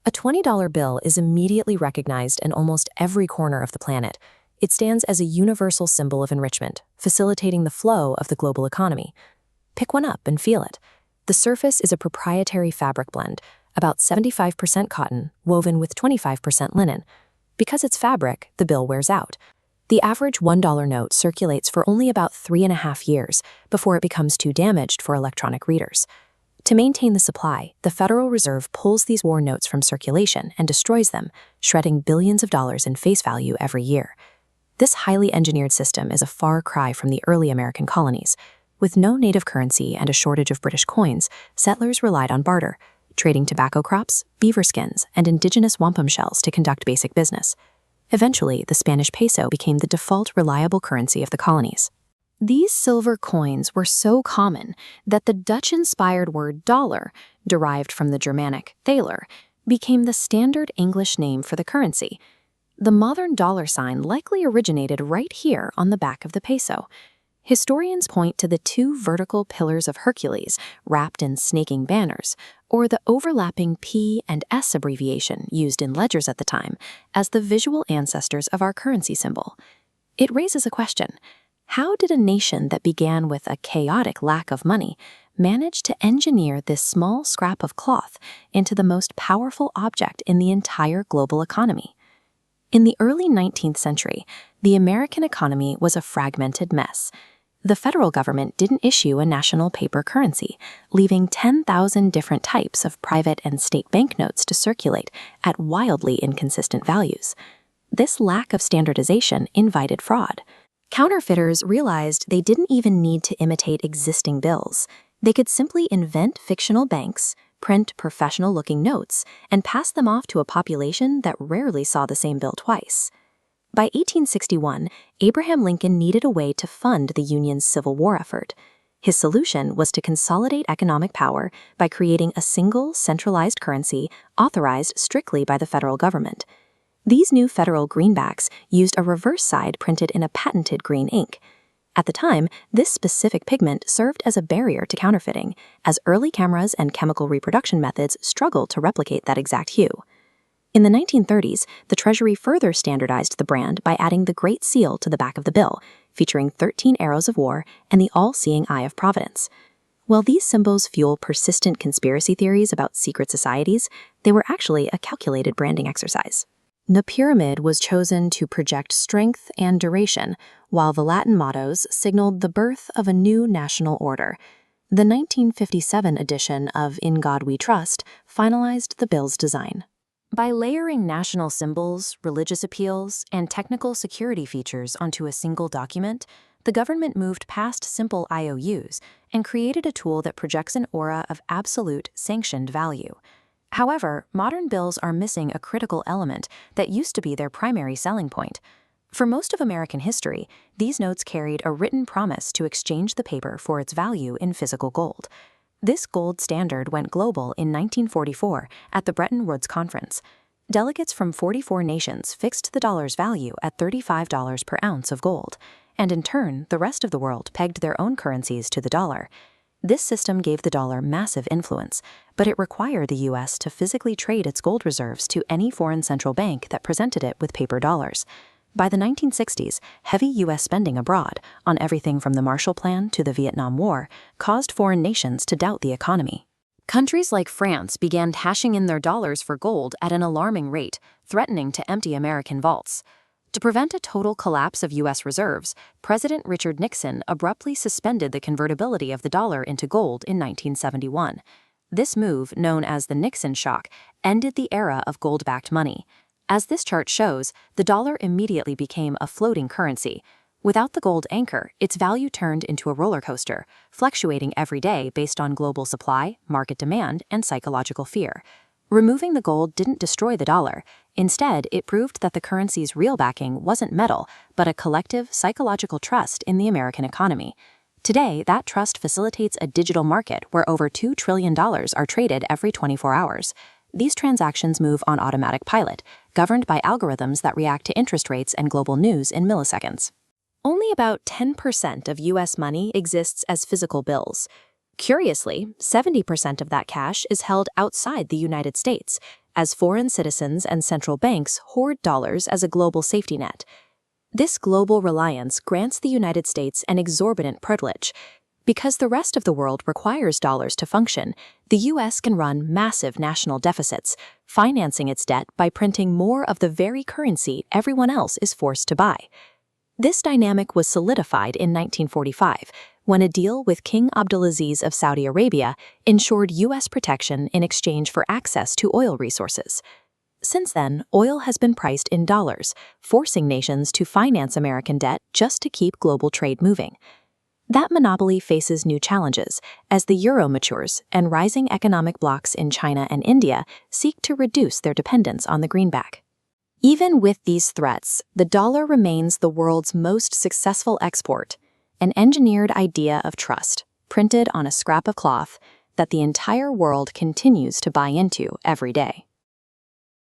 A $20 bill is immediately recognized in almost every corner of the planet. It stands as a universal symbol of enrichment, facilitating the flow of the global economy. Pick one up and feel it. The surface is a proprietary fabric blend, about 75% cotton, woven with 25% linen. Because it's fabric, the bill wears out. The average $1 note circulates for only about 3.5 years before it becomes too damaged for electronic readers. To maintain the supply, the Federal Reserve pulls these worn notes from circulation and destroys them, shredding billions of dollars in face value every year. This highly engineered system is a far cry from the early American colonies. With no native currency and a shortage of British coins, settlers relied on barter, trading tobacco crops, beaver skins, and indigenous wampum shells to conduct basic business. Eventually, the Spanish peso became the default reliable currency of the colonies. These silver coins were so common that the Dutch-inspired word dollar, derived from the Germanic thaler, became the standard English name for the currency. The modern dollar sign likely originated right here on the back of the peso. Historians point to the two vertical pillars of Hercules wrapped in snaking banners, or the overlapping P and S abbreviation used in ledgers at the time, as the visual ancestors of our currency symbol. It raises a question. How did a nation that began with a chaotic lack of money manage to engineer this small scrap of cloth into the most powerful object in the entire global economy? In the early 19th century, the American economy was a fragmented mess. The federal government didn't issue a national paper currency, leaving 10,000 different types of private and state banknotes to circulate at wildly inconsistent values. This lack of standardization invited fraud. Counterfeiters realized they didn't even need to imitate existing bills. They could simply invent fictional banks, print professional-looking notes, and pass them off to a population that rarely saw the same bill twice. By 1861, Abraham Lincoln needed a way to fund the Union's Civil War effort. His solution was to consolidate economic power by creating a single, centralized currency authorized strictly by the federal government. These new federal greenbacks used a reverse side printed in a patented green ink. At the time, this specific pigment served as a barrier to counterfeiting, as early cameras and chemical reproduction methods struggled to replicate that exact hue. In the 1930s, the Treasury further standardized the brand by adding the Great Seal to the back of the bill, featuring 13 arrows of war and the all-seeing eye of Providence. While these symbols fuel persistent conspiracy theories about secret societies, they were actually a calculated branding exercise. The pyramid was chosen to project strength and duration, while the Latin mottos signaled the birth of a new national order. The 1957 edition of In God We Trust finalized the bill's design. By layering national symbols, religious appeals, and technical security features onto a single document, the government moved past simple IOUs and created a tool that projects an aura of absolute, sanctioned value. However, modern bills are missing a critical element that used to be their primary selling point. For most of American history, these notes carried a written promise to exchange the paper for its value in physical gold. This gold standard went global in 1944 at the Bretton Woods Conference. Delegates from 44 nations fixed the dollar's value at $35 per ounce of gold, and in turn, the rest of the world pegged their own currencies to the dollar. This system gave the dollar massive influence, but it required the U.S. to physically trade its gold reserves to any foreign central bank that presented it with paper dollars. By the 1960s, heavy U.S. spending abroad, on everything from the Marshall Plan to the Vietnam War, caused foreign nations to doubt the economy. Countries like France began hashing in their dollars for gold at an alarming rate, threatening to empty American vaults. To prevent a total collapse of U.S. reserves, President Richard Nixon abruptly suspended the convertibility of the dollar into gold in 1971. This move, known as the Nixon shock, ended the era of gold-backed money. As this chart shows, the dollar immediately became a floating currency. Without the gold anchor, its value turned into a roller coaster, fluctuating every day based on global supply, market demand, and psychological fear. Removing the gold didn't destroy the dollar. Instead, it proved that the currency's real backing wasn't metal, but a collective psychological trust in the American economy. Today, that trust facilitates a digital market where over $2 trillion are traded every 24 hours. These transactions move on automatic pilot, governed by algorithms that react to interest rates and global news in milliseconds. Only about 10% of U.S. money exists as physical bills. Curiously, 70% of that cash is held outside the United States, as foreign citizens and central banks hoard dollars as a global safety net. This global reliance grants the United States an exorbitant privilege. Because the rest of the world requires dollars to function, the U.S. can run massive national deficits, financing its debt by printing more of the very currency everyone else is forced to buy. This dynamic was solidified in 1945, when a deal with King Abdulaziz of Saudi Arabia ensured U.S. protection in exchange for access to oil resources. Since then, oil has been priced in dollars, forcing nations to finance American debt just to keep global trade moving. That monopoly faces new challenges as the euro matures and rising economic blocs in China and India seek to reduce their dependence on the greenback. Even with these threats, the dollar remains the world's most successful export, an engineered idea of trust, printed on a scrap of cloth that the entire world continues to buy into every day.